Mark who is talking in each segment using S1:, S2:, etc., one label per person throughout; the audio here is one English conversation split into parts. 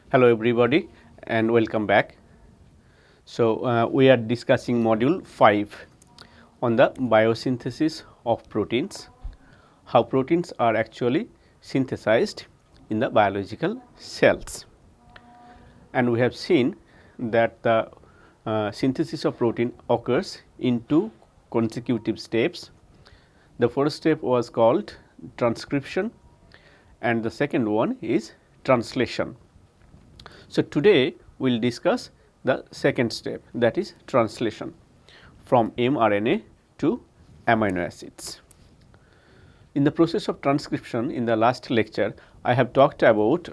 S1: Hello everybody and welcome back. So, we are discussing module 5 on the biosynthesis of proteins, how proteins are actually synthesized in the biological cells. And we have seen that the synthesis of protein occurs in two consecutive steps. The first step was called transcription and the second one is translation. So, today we will discuss the second step, that is translation from mRNA to amino acids. In the process of transcription, in the last lecture I have talked about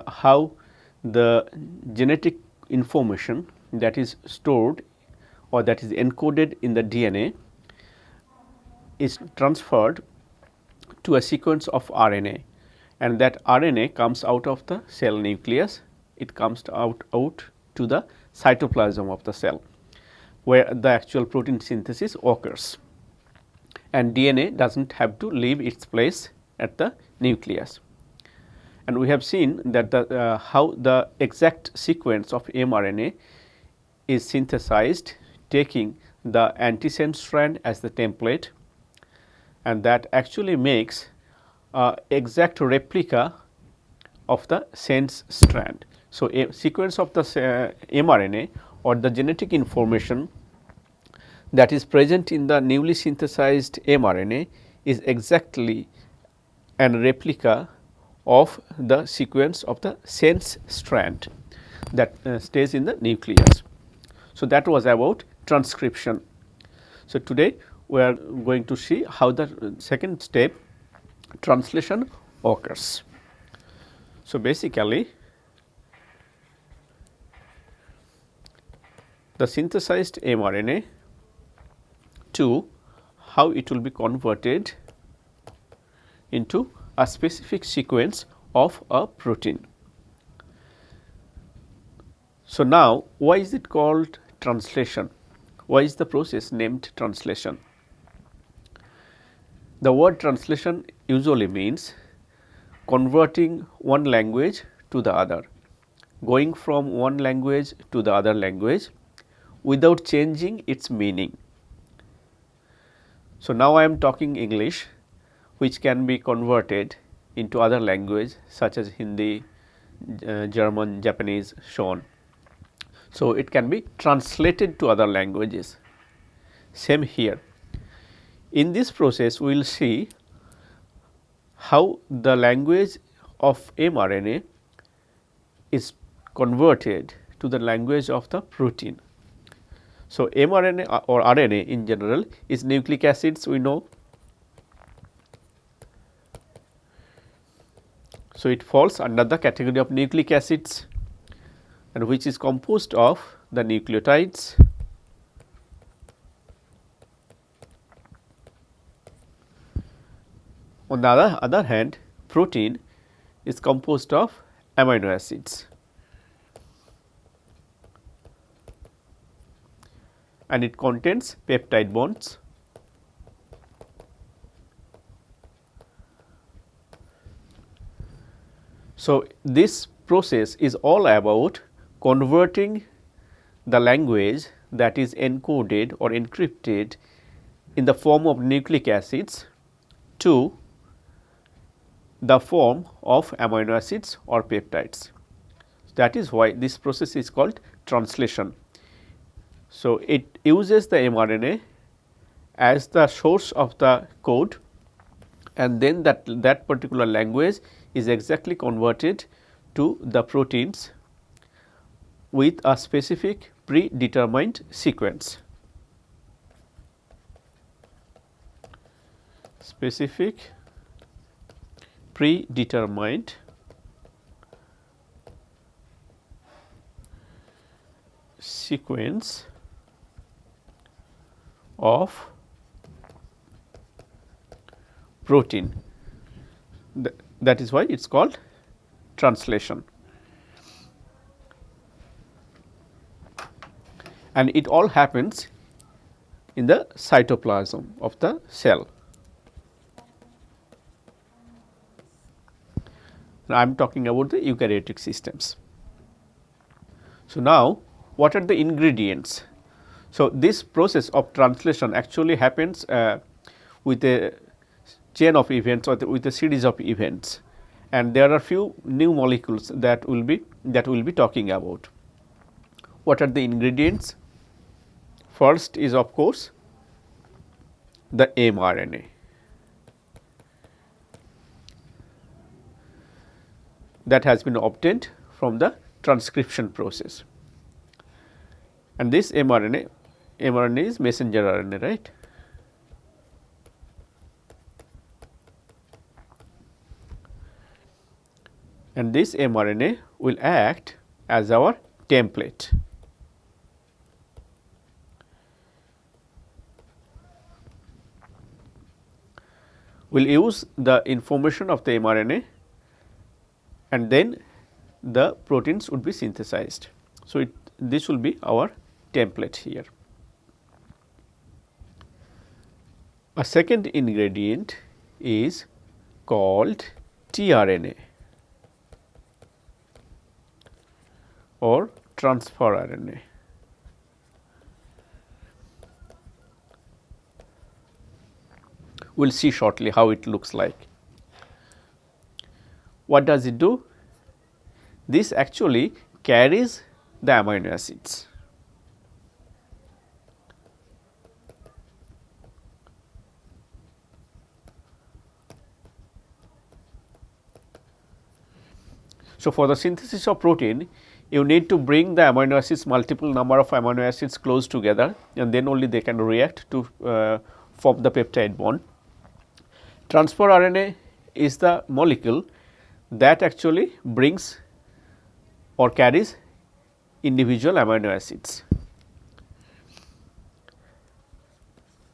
S1: how the genetic information that is stored or that is encoded in the DNA is transferred to a sequence of RNA, and that RNA comes out of the cell nucleus. It comes out to the cytoplasm of the cell, where the actual protein synthesis occurs, and DNA does not have to leave its place at the nucleus. And we have seen that how the exact sequence of mRNA is synthesized, taking the antisense strand as the template, and that actually makes exact replica of the sense strand. So, a sequence of the mRNA or the genetic information that is present in the newly synthesized mRNA is exactly an replica of the sequence of the sense strand that stays in the nucleus. So, that was about transcription. So, today we are going to see how the second step, translation, occurs. So, basically the synthesized mRNA to how it will be converted into a specific sequence of a protein. So, now why is it called translation? Why is the process named translation? The word translation usually means converting one language to the other, going from one language to the other language without changing its meaning. So, now I am talking English, which can be converted into other language such as Hindi, German, Japanese, so on. So, it can be translated to other languages. Same here. In this process, we will see how the language of mRNA is converted to the language of the protein. So, mRNA or RNA in general is nucleic acids, we know. So, it falls under the category of nucleic acids, and which is composed of the nucleotides, on the other hand, protein is composed of amino acids, and it contains peptide bonds. So, this process is all about converting the language that is encoded or encrypted in the form of nucleic acids to the form of amino acids or peptides. That is why this process is called translation. So, it uses the mRNA as the source of the code, and then that particular language is exactly converted to the proteins with a specific predetermined sequence. Specific predetermined sequence of protein. That is why it is called translation. And it all happens in the cytoplasm of the cell. Now, I am talking about the eukaryotic systems. So, now what are the ingredients? So, this process of translation actually happens with a chain of events or with a series of events, and there are few new molecules that will be talking about. What are the ingredients? First is of course the mRNA. That has been obtained from the transcription process, and this mRNA is messenger RNA, right. And this mRNA will act as our template. We will use the information of the mRNA, and then the proteins would be synthesized. So, this will be our template here. A second ingredient is called tRNA or transfer RNA. We will see shortly how it looks like. What does it do? This actually carries the amino acids. So, for the synthesis of protein, you need to bring the amino acids, multiple number of amino acids close together, and then only they can react to form the peptide bond. Transfer RNA is the molecule that actually brings or carries individual amino acids.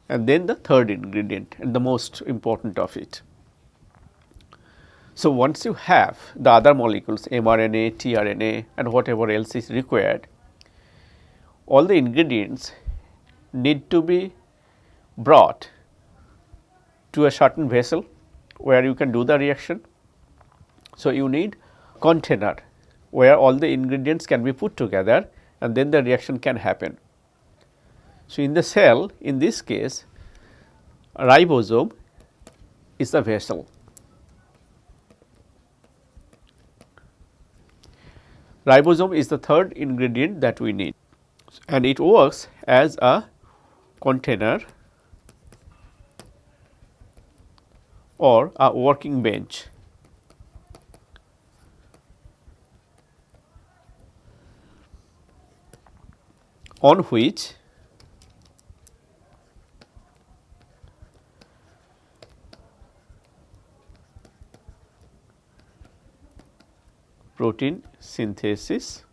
S1: And then the third ingredient and the most important of it. So, once you have the other molecules mRNA, tRNA and whatever else is required, all the ingredients need to be brought to a certain vessel where you can do the reaction. So, you need container where all the ingredients can be put together and then the reaction can happen. So, in the cell, in this case ribosome is the vessel. Ribosome is the third ingredient that we need, and it works as a container or a working bench. On which protein synthesis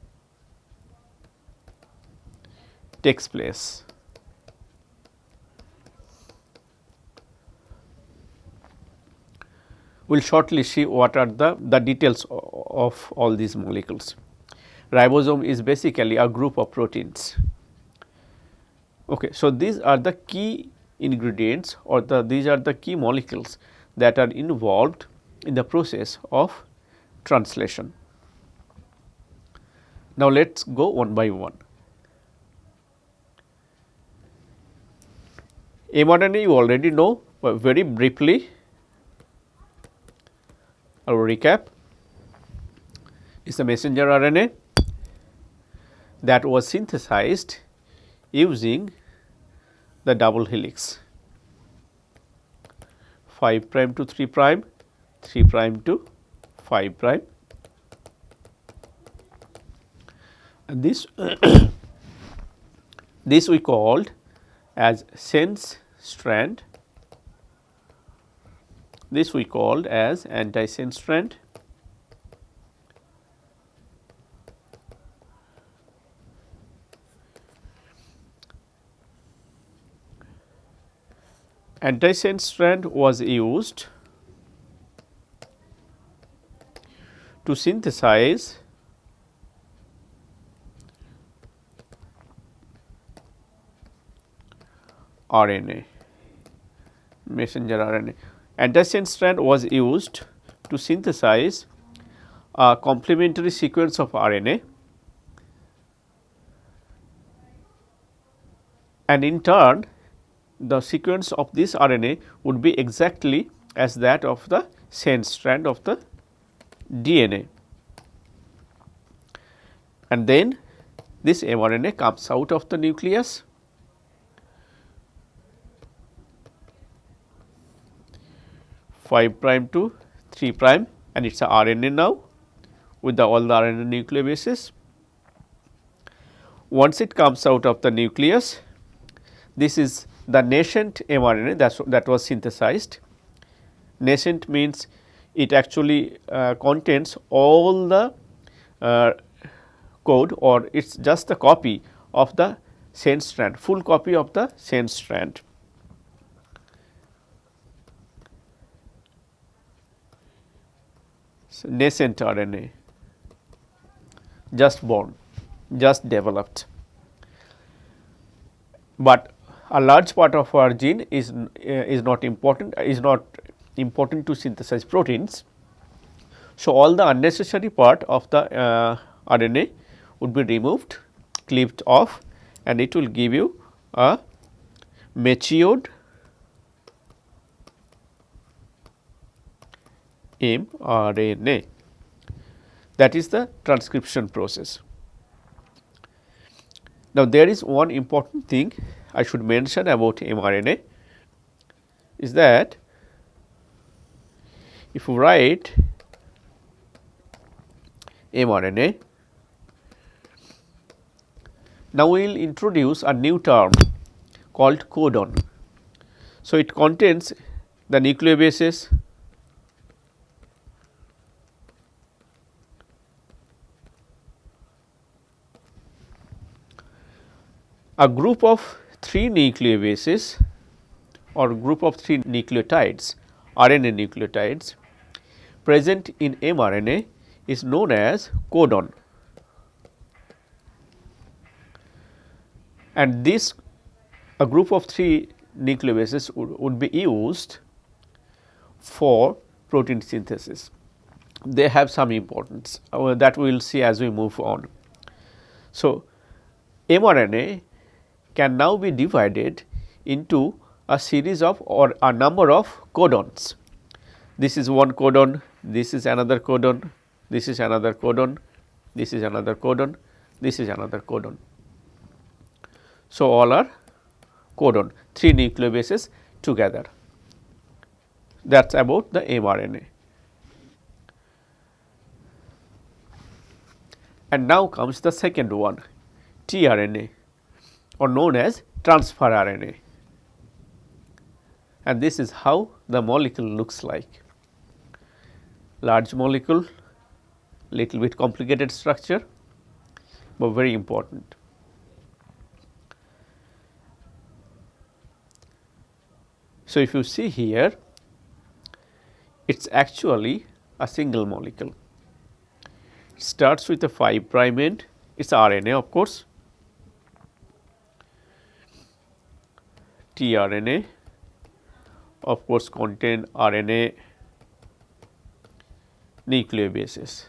S1: takes place. We will shortly see what are the details of all these molecules. Ribosome is basically a group of proteins. Okay, so, these are the key ingredients or these are the key molecules that are involved in the process of translation. Now, let us go one by one. mRNA you already know, but very briefly I will recap. It is a messenger RNA that was synthesized using the double helix 5 prime to 3 prime, 3 prime to 5 prime, and this this we called as sense strand, this we called as antisense strand, antisense strand was used to synthesize RNA, messenger RNA. Antisense strand was used to synthesize a complementary sequence of RNA and in turn the sequence of this RNA would be exactly as that of the sense strand of the DNA, and then this mRNA comes out of the nucleus, five prime to 3 prime, and it is a RNA now with all the RNA nucleobases. Once it comes out of the nucleus, this is the nascent mRNA that was synthesized. Nascent means it actually contains all the code, or it is just a copy of the sense strand, full copy of the sense strand. So, nascent RNA, just born, just developed, but a large part of our gene is not important, to synthesize proteins. So, all the unnecessary part of the RNA would be removed, cleaved off, and it will give you a matured mRNA. That is the transcription process. Now, there is one important thing I should mention about mRNA is that if you write mRNA, now we will introduce a new term called codon. So, it contains the nucleobases, a group of 3 nucleobases or group of 3 nucleotides, RNA nucleotides present in mRNA is known as codon, and this a group of 3 nucleobases would be used for protein synthesis. They have some importance that we will see as we move on. So, mRNA can now be divided into a series of or a number of codons. This is one codon, this is another codon, this is another codon, this is another codon, this is another codon. So, all are codon, 3 nucleobases together. That is about the mRNA. And now comes the second one, tRNA, or known as transfer RNA, and this is how the molecule looks like. Large molecule, little bit complicated structure, but very important. So, if you see here, it is actually a single molecule. It starts with a 5 prime end, it is RNA of course, tRNA of course contain RNA nucleobases.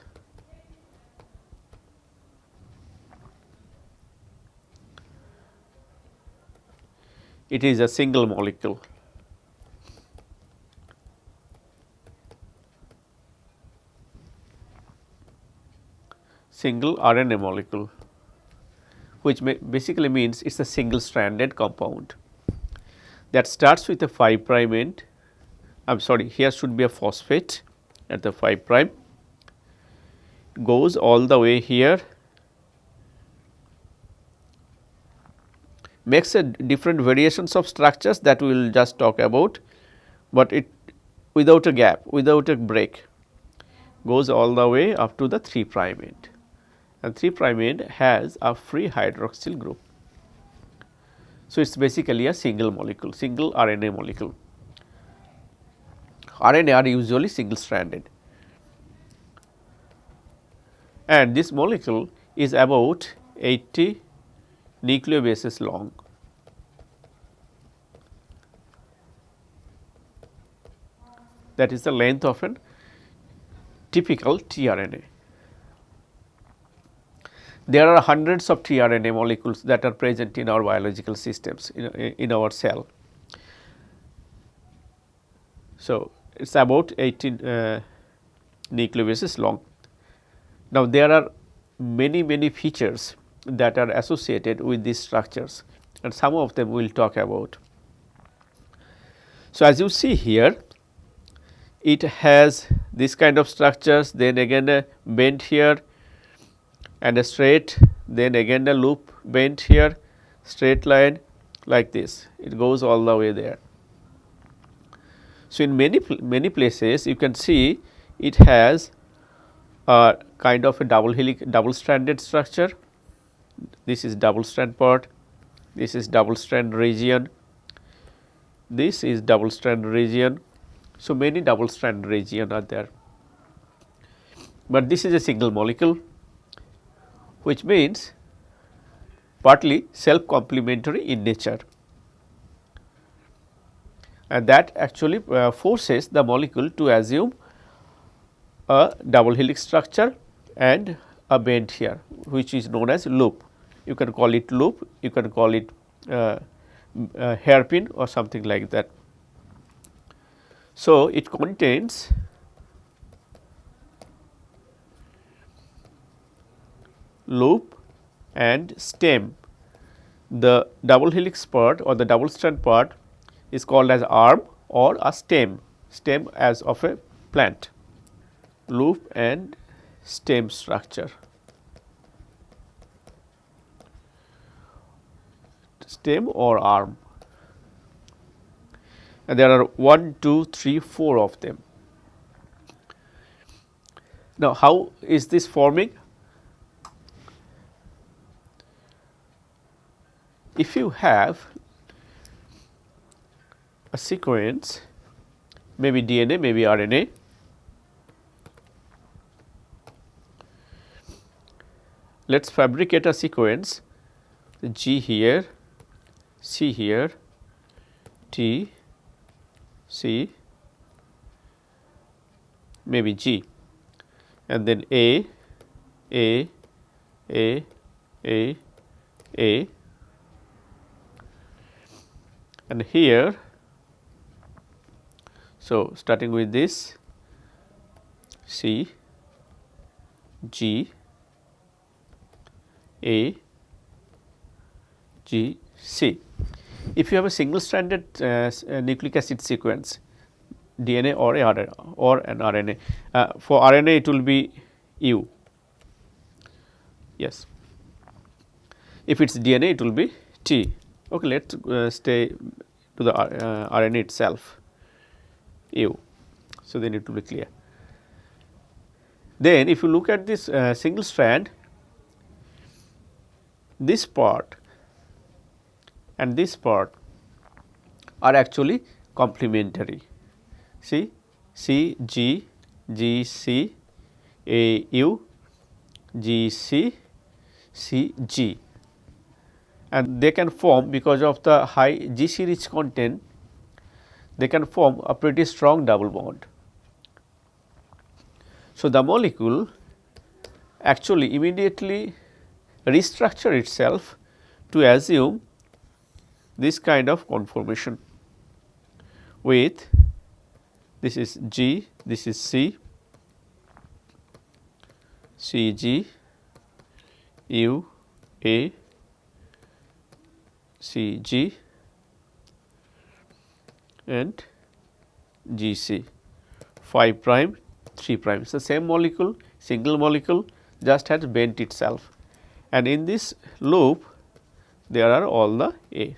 S1: It is a single molecule. Single RNA molecule, which basically means it is a single stranded compound that starts with a 5 prime end. I am sorry, here should be a phosphate at the 5 prime, goes all the way here, makes a different variations of structures that we will just talk about, but it without a gap, without a break, goes all the way up to the 3 prime end, and 3 prime end has a free hydroxyl group. So, it is basically a single molecule, single RNA molecule. RNA are usually single stranded, and this molecule is about 80 nucleobases long. That is the length of a typical tRNA. There are hundreds of tRNA molecules that are present in our biological systems in our cell. So, it is about 18 nucleobases long. Now, there are many features that are associated with these structures, and some of them we will talk about. So, as you see here, it has this kind of structures, then again a bend here and a straight, then again a loop bend here, straight line like this, it goes all the way there. So, in many places you can see it has a kind of a double stranded structure. This is double strand part, this is double strand region, this is double strand region. So, many double strand region are there, but this is a single molecule, which means partly self complementary in nature, and that actually forces the molecule to assume a double helix structure and a bend here, which is known as loop. You can call it loop, you can call it hairpin or something like that. So, it contains loop and stem. The double helix part or the double strand part is called as arm or a stem as of a plant. Loop and stem structure, stem or arm, and there are 1, 2, 3, 4 of them. Now, how is this forming? If you have a sequence, maybe DNA, maybe RNA, let us fabricate a sequence G here, C here, T, C, maybe G, and then A, and here. So, starting with this C, G, A, G, C. If you have a single stranded nucleic acid sequence, DNA or an RNA, for RNA it will be U, yes. If it is DNA it will be T. Okay, let us stay to the RNA itself, U. So, then it will be clear. Then if you look at this single strand, this part and this part are actually complementary. See, C, G, G, C, A, U, G, C, C, G, and they can form, because of the high GC rich content, they can form a pretty strong double bond. So, the molecule actually immediately restructure itself to assume this kind of conformation with this is G, this is C, C, G, U, A, C, G, and G, C, 5 prime, 3 prime. It's the same molecule, single molecule, just has bent itself, and in this loop there are all the A.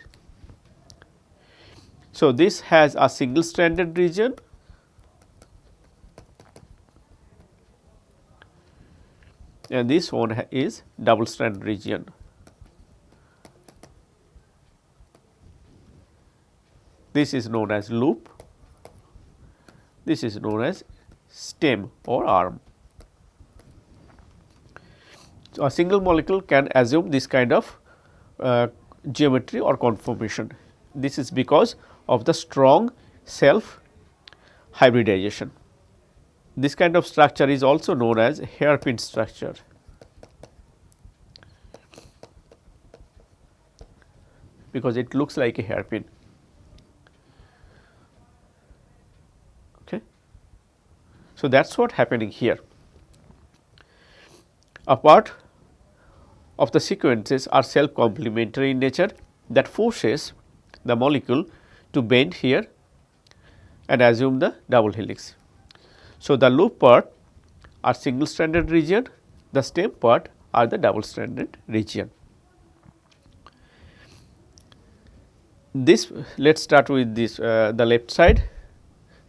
S1: So, this has a single stranded region and this one is double strand region. This is known as loop, this is known as stem or arm. So, a single molecule can assume this kind of geometry or conformation. This is because of the strong self hybridization. This kind of structure is also known as hairpin structure. because it looks like a hairpin. Okay. So, that is what happening here. A part of the sequences are self complementary in nature, that forces the molecule to bend here and assume the double helix. So, the loop part are single stranded region, the stem part are the double stranded region. This, let us start with this the left side.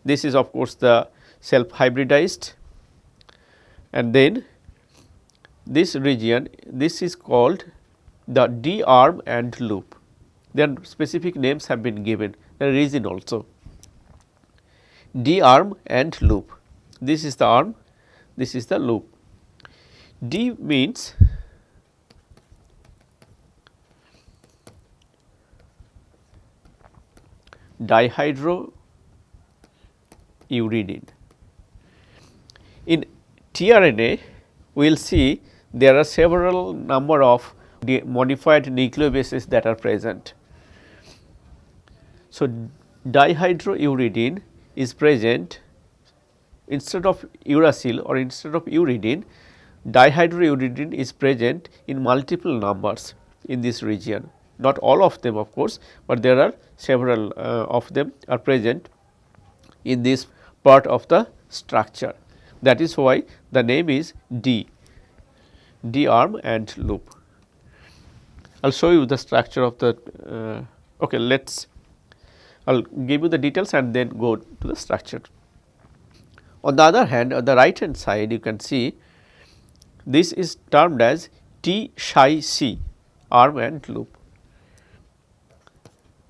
S1: This is of course the self hybridized, and then this region, this is called the D arm and loop. Their specific names have been given, the region also. D arm and loop, this is the arm, this is the loop. D means dihydrouridine. In tRNA, we will see there are several number of modified nucleobases that are present. So, dihydrouridine is present instead of uracil or instead of uridine, dihydrouridine is present in multiple numbers in this region. Not all of them of course, but there are several of them are present in this part of the structure. That is why the name is D arm and loop. I will show you the structure of the okay, I will give you the details and then go to the structure. On the other hand, on the right hand side you can see this is termed as T psi C, arm and loop.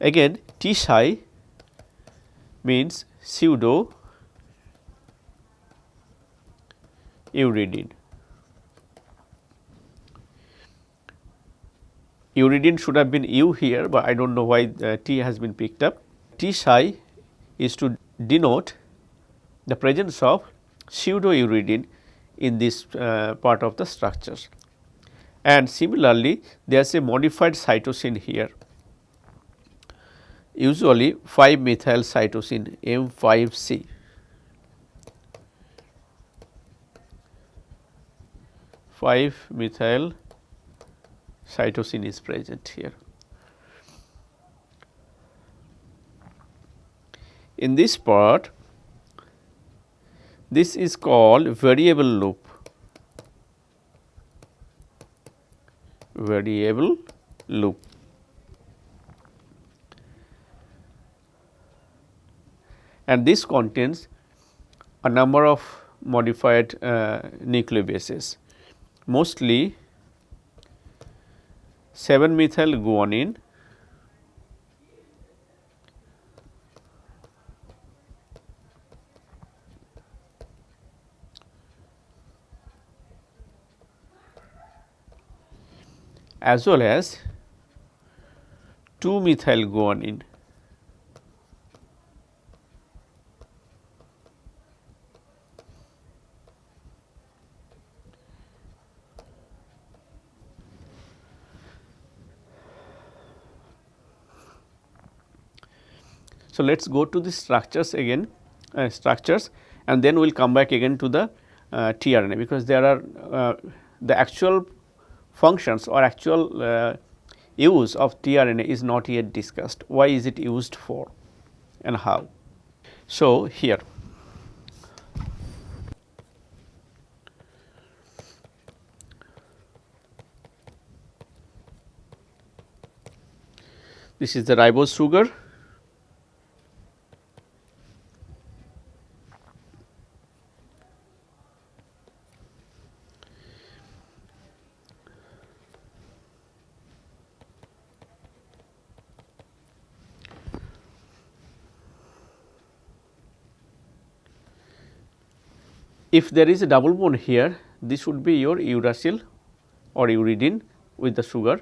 S1: Again T psi means pseudo uridine. Uridine should have been U here, but I do not know why T has been picked up. T psi is to denote the presence of pseudo uridine in this part of the structure, and similarly there is a modified cytosine here, usually 5 methyl cytosine M5C. Methyl cytosine is present here. In this part, this is called variable loop. Variable loop. And this contains a number of modified nucleobases, mostly 7 methyl guanine, as well as 2 methyl guanine. So, let us go to the structures again, and then we will come back again to the tRNA, because there are the actual functions or actual use of tRNA is not yet discussed. Why is it used for and how? So, here this is the ribose sugar. If there is a double bond here, this would be your uracil or uridine with the sugar.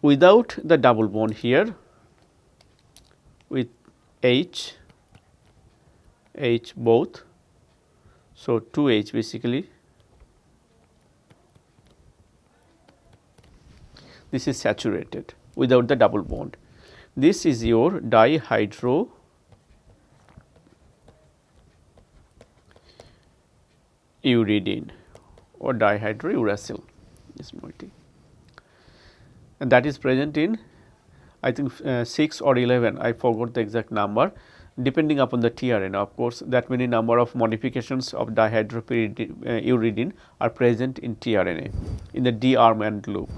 S1: Without the double bond here, with H both, so 2 H basically, this is saturated without the double bond. This is your dihydro uridine or dihydrouracil is multi, and that is present in I think 6 or 11, I forgot the exact number, depending upon the tRNA. Of course, that many number of modifications of dihydropyridine are present in tRNA in the D arm and loop.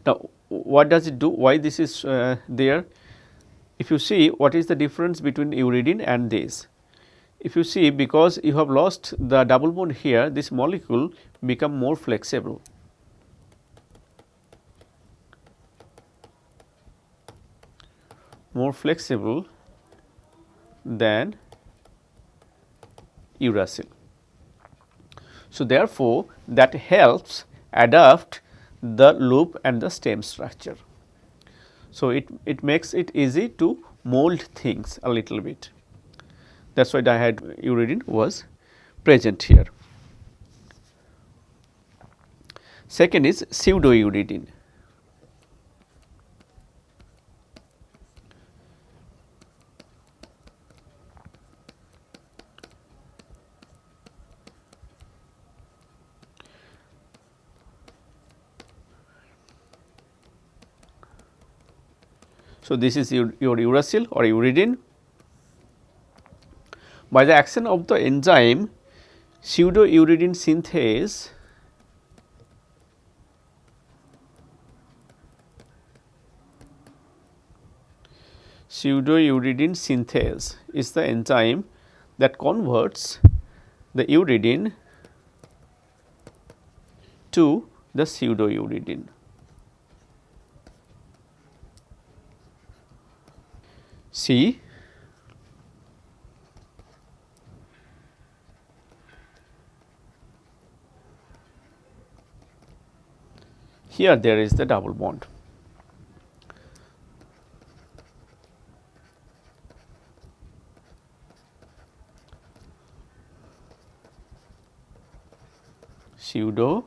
S1: Now, what does it do? Why this is there? If you see what is the difference between uridine and this, if you see, because you have lost the double bond here, this molecule become more flexible. More flexible than uracil. So, therefore, that helps adapt the loop and the stem structure. So, it makes it easy to mold things a little bit. That is why dihydrouridine was present here. Second is pseudouridine. So, this is your uracil or uridine. By the action of the enzyme pseudouridine synthase, is the enzyme that converts the uridine to the pseudouridine. See, here there is the double bond. Pseudouridine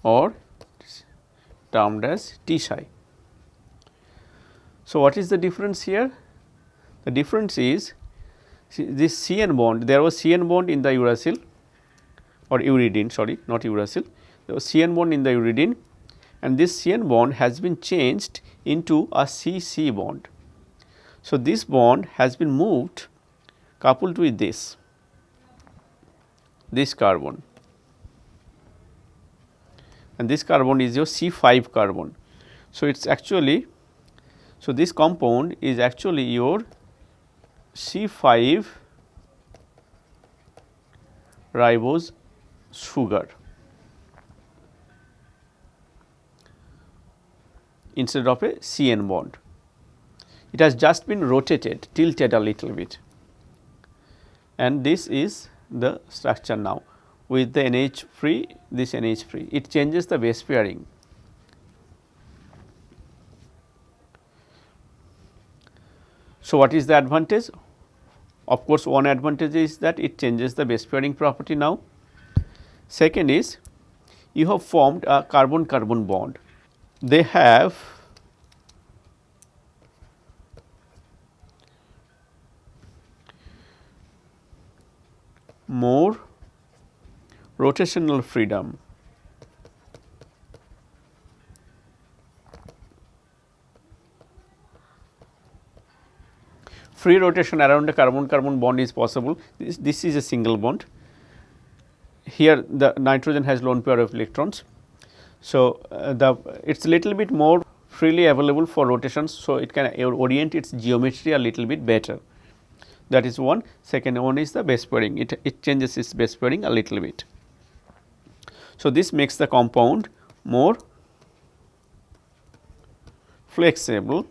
S1: or termed as T-psi. So, what is the difference here? The difference is, see, this CN bond, there was CN bond in the uracil or uridine, sorry, not uracil, there was CN bond in the uridine, and this CN bond has been changed into a CC bond. So, this bond has been moved coupled with this carbon, and this carbon is your C5 carbon. So, it is actually, so this compound is actually your C5 ribose sugar instead of a CN bond. It has just been rotated, tilted a little bit, and this is the structure now with the NH free, this NH free. It changes the base pairing. So, what is the advantage? Of course, one advantage is that it changes the base pairing property now. Second is, you have formed a carbon carbon bond. They have more rotational freedom. Free rotation around the carbon carbon bond is possible. This is a single bond. Here the nitrogen has lone pair of electrons. So, it is a little bit more freely available for rotations. So, it can orient its geometry a little bit better. That is one. Second one is the base pairing, it changes its base pairing a little bit. So, this makes the compound more flexible,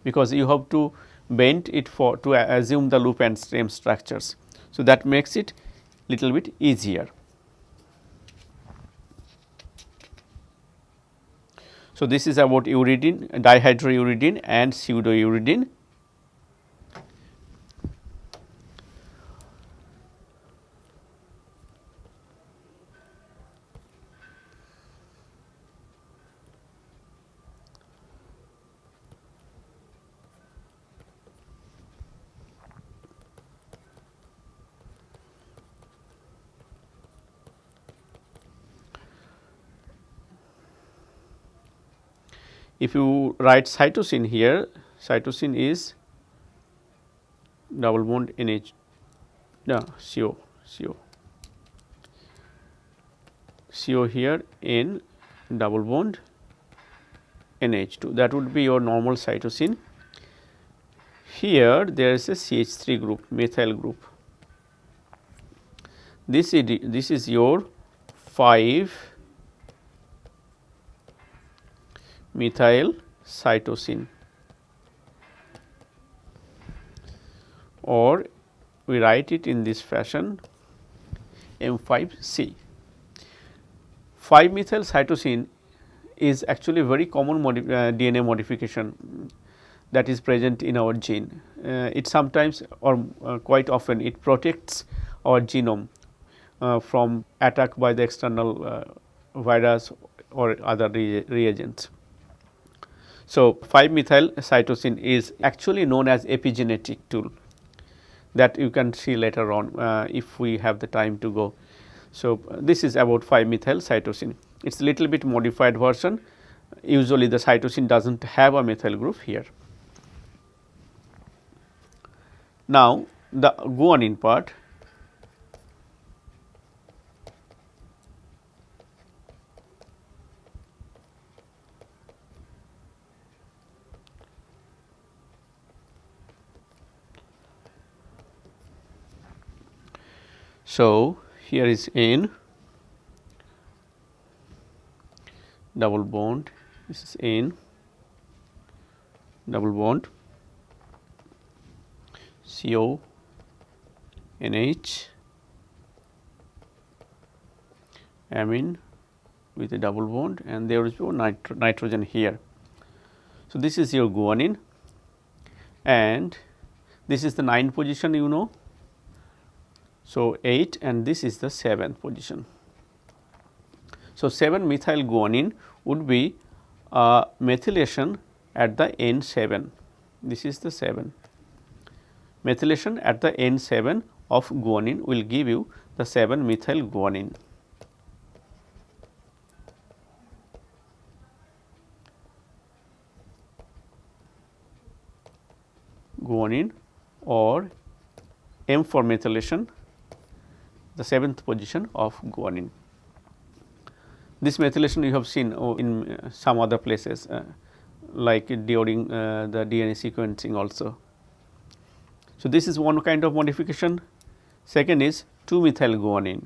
S1: because you have to bend it to assume the loop and stem structures. So, that makes it little bit easier. So, this is about uridine, dihydrouridine and pseudouridine. if you write cytosine here, cytosine is double bond NH, CO here N double bond NH2, that would be your normal cytosine. Here there is a CH3 group, methyl group. This is your 5-methyl cytosine, or we write it in this fashion M5C. 5-methyl cytosine is actually very common DNA modification that is present in our gene. It sometimes or quite often it protects our genome from attack by the external virus or other reagents. So, 5-methyl cytosine is actually known as epigenetic tool, that you can see later on if we have the time to go. So, this is about 5-methyl cytosine. It is a little bit modified version. Usually the cytosine does not have a methyl group here. Now, the guanine part. So, here is N double bond, this is N double bond CO NH amine with a double bond, and there is no nitrogen here. So, this is your guanine, and this is the 9th position, you know. So, 8 and this is the 7th position. So, 7-methyl guanine would be methylation at the N7, this is the 7. Methylation at the N7 of guanine will give you the 7-methyl guanine. Guanine, or M for methylation, the 7th position of guanine. This methylation you have seen in some other places like during the DNA sequencing also. So, this is one kind of modification. Second is 2-methyl guanine.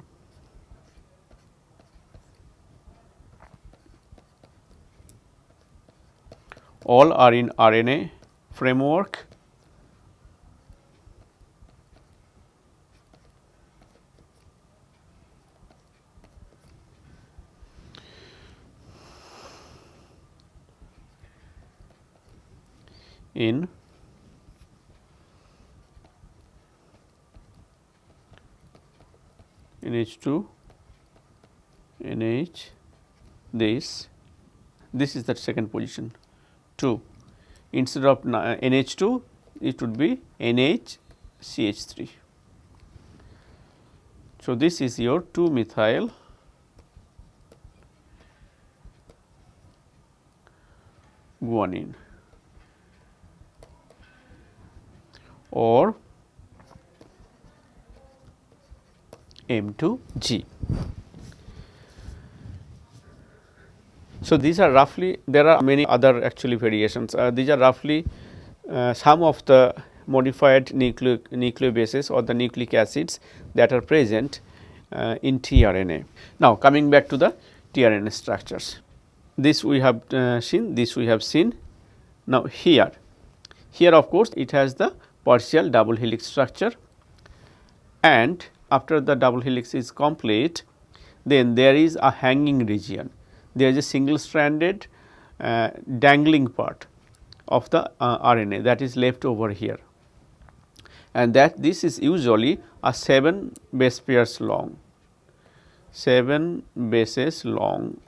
S1: All are in RNA framework. In NH2, NH, this is the second position 2. Instead of NH2, it would be NHCH3. So, this is your 2-methyl guanine, or M2G. So, these are roughly, there are many other actually variations. These are roughly some of the modified nucleobases or the nucleic acids that are present in tRNA. Now, coming back to the tRNA structures, this we have seen, this we have seen. Now, here of course, it has the partial double helix structure, and after the double helix is complete, then there is a hanging region. There is a single stranded dangling part of the RNA that is left over here, and that this is usually a 7 base pairs long, 7 bases long,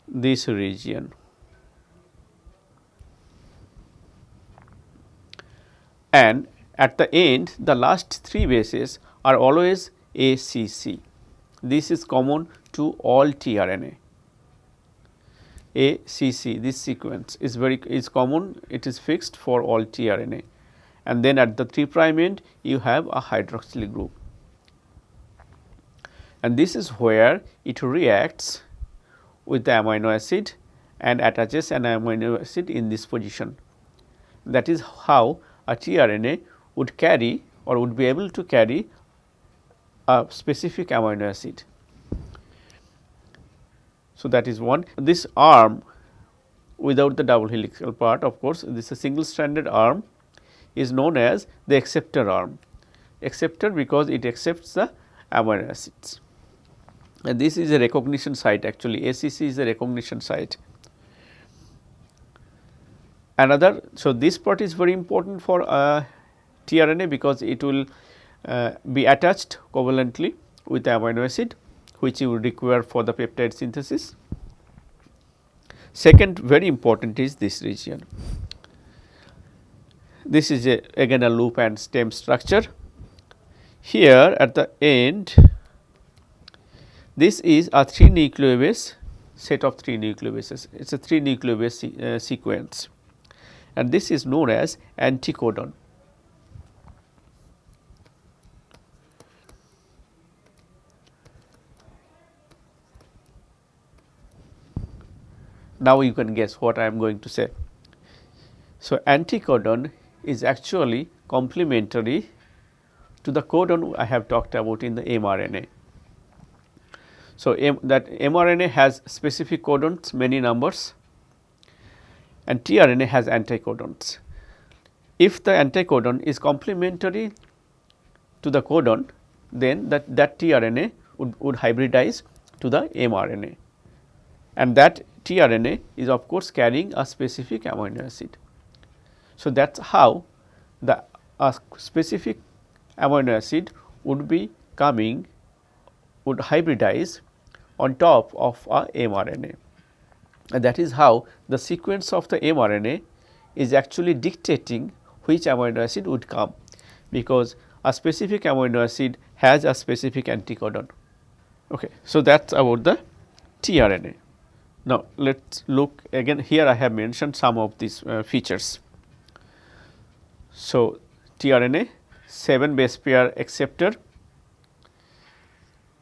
S1: this region. And at the end, the last 3 bases are always ACC. This is common to all tRNA. ACC, this sequence is common, it is fixed for all tRNA, and then at the 3 prime end you have a hydroxyl group, and this is where it reacts with the amino acid and attaches an amino acid in this position. That is how a tRNA would carry or would be able to carry a specific amino acid. So, that is one. This arm without the double helical part, of course, this is a single stranded arm, is known as the acceptor arm. Acceptor because it accepts the amino acids, and this is a recognition site, actually ACC is a recognition site. Another, so this part is very important for tRNA because it will be attached covalently with the amino acid which you require for the peptide synthesis. Second very important is this region. This is again a loop and stem structure. Here at the end, this is a 3 nucleobase set of 3 nucleobases. It is a 3 nucleobase sequence, and this is known as anticodon. Now, you can guess what I am going to say. So, anticodon is actually complementary to the codon I have talked about in the mRNA. So, that mRNA has specific codons, many numbers, and tRNA has anticodons. If the anticodon is complementary to the codon, then that tRNA would hybridize to the mRNA, and that tRNA is of course carrying a specific amino acid. So, that is how the specific amino acid would be coming, would hybridize on top of a mRNA, and that is how the sequence of the mRNA is actually dictating which amino acid would come, because a specific amino acid has a specific anticodon. Okay. So, that is about the tRNA. Now, let us look again, here I have mentioned some of these features. So, tRNA 7 base pair acceptor,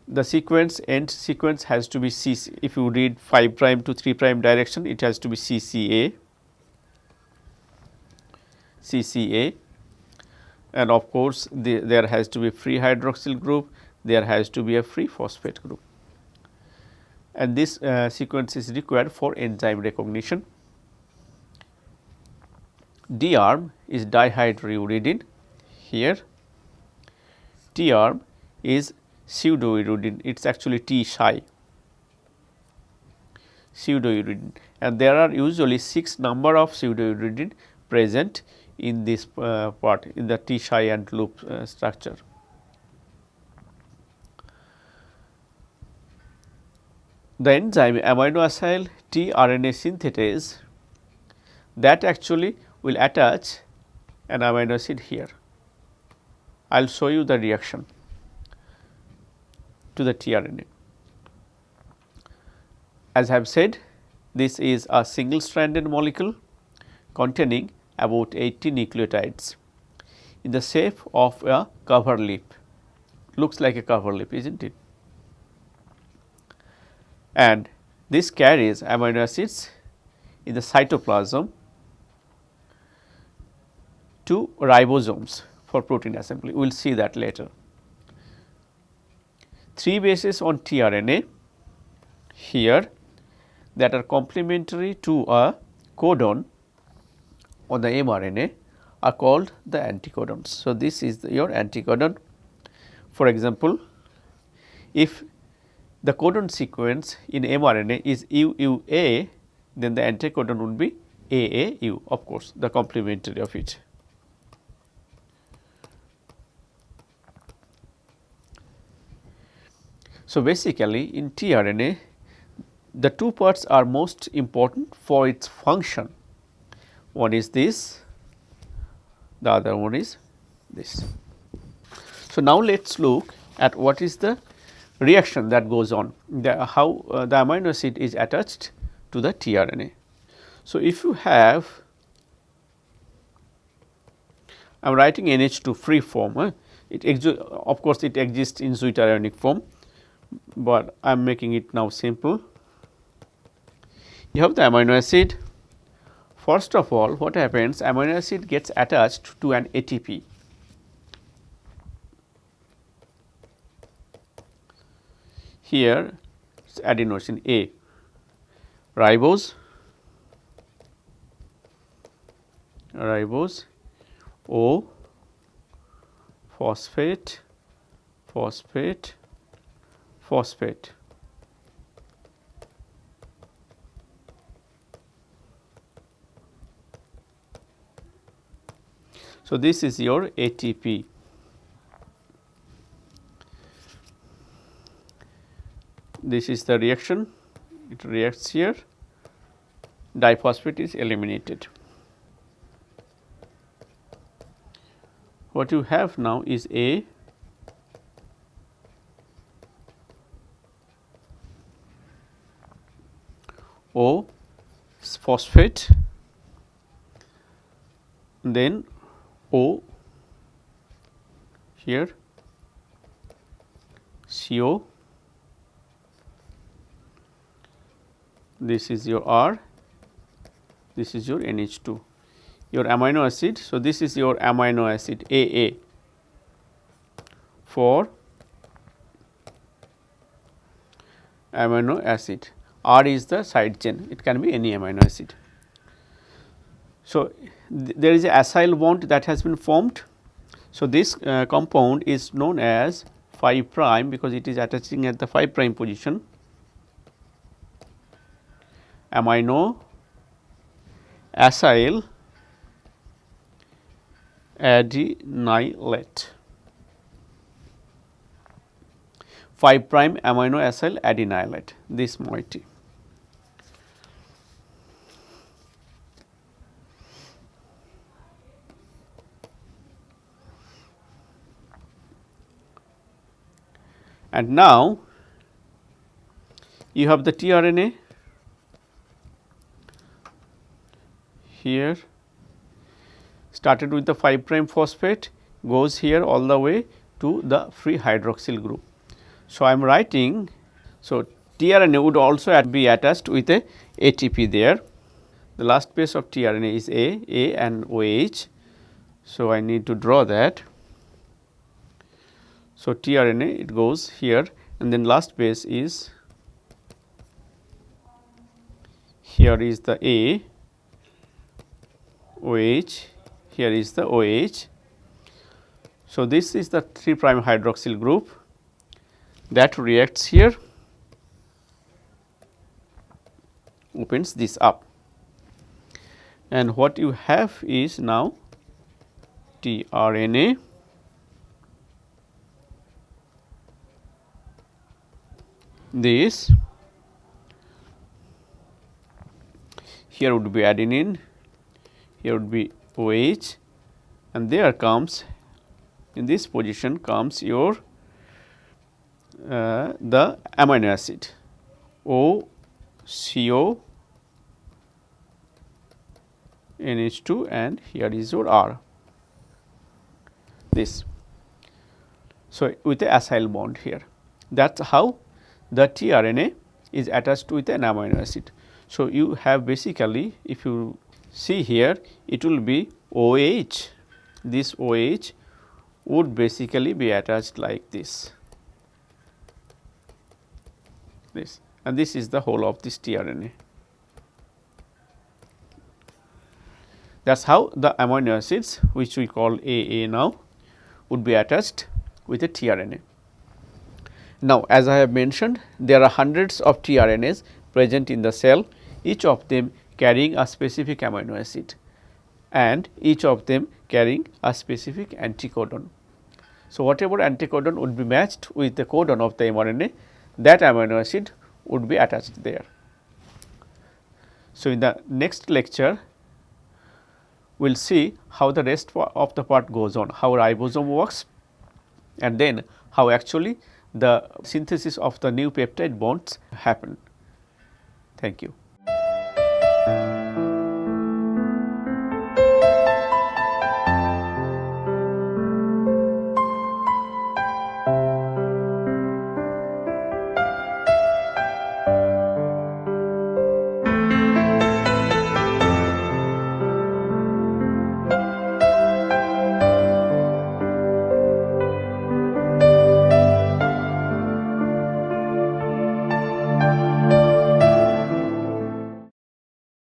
S1: the sequence end sequence has to be CC. If you read 5 prime to 3 prime direction, it has to be CCA, and of course, there has to be free hydroxyl group, there has to be a free phosphate group, and this sequence is required for enzyme recognition. D arm is dihydrouridine here, T arm is pseudouridine, it is actually T psi, pseudouridine, and there are usually 6 number of pseudouridine present in this part, in the T psi and loop structure. The enzyme amino acyl tRNA synthetase, that actually will attach an amino acid here. I will show you the reaction to the tRNA. As I have said, this is a single stranded molecule containing about 80 nucleotides in the shape of a cover leaf, looks like a cover leaf, is not it? And this carries amino acids in the cytoplasm to ribosomes for protein assembly. We will see that later. 3 bases on tRNA here that are complementary to a codon on the mRNA are called the anticodons. So, this is your anticodon. For example, if the codon sequence in mRNA is UUA, then the anticodon would be AAU, of course, the complementary of it. So, basically in tRNA, the 2 parts are most important for its function. One is this, the other one is this. So, now let us look at what is the reaction that goes on, how the amino acid is attached to the tRNA. So, if you have, I am writing NH2 free form, of course, it exists in zwitterionic form, but I am making it now simple. You have the amino acid. First of all, what happens, amino acid gets attached to an ATP. Here adenosine A, ribose, O, phosphate, phosphate, phosphate. So, this is your ATP. This is the reaction, it reacts here, diphosphate is eliminated. What you have now is A, O, phosphate, then O here, CO, this is your R, this is your NH2, your amino acid. So, this is your amino acid AA for amino acid. R is the side chain, it can be any amino acid. So, there is a acyl bond that has been formed. So, this compound is known as 5 prime because it is attaching at the 5 prime position, amino acyl adenylate, 5 prime amino acyl adenylate, this moiety. And now, you have the tRNA here, started with the 5 prime phosphate, goes here all the way to the free hydroxyl group. So, I am writing, so tRNA would also be attached with a ATP there. The last base of tRNA is A and OH. So, I need to draw that. So, tRNA it goes here and then last base is, here is the A, OH, here is the OH. So, this is the 3 prime hydroxyl group that reacts here, opens this up, and what you have is now tRNA, this, here would be adenine, here would be OH, and there comes, in this position comes your the amino acid O, CO, NH2 and here is your R, this. So, with a acyl bond here, that is how the tRNA is attached with an amino acid. So, you have basically, if you see here, it will be OH, this OH would basically be attached like this, and this is the whole of this tRNA. That is how the amino acids, which we call AA now, would be attached with a tRNA. Now, as I have mentioned, there are hundreds of tRNAs present in the cell, each of them carrying a specific amino acid and each of them carrying a specific anticodon. So, whatever anticodon would be matched with the codon of the mRNA, that amino acid would be attached there. So, in the next lecture, we will see how the rest of the part goes on, how ribosome works, and then how actually the synthesis of the new peptide bonds happen. Thank you.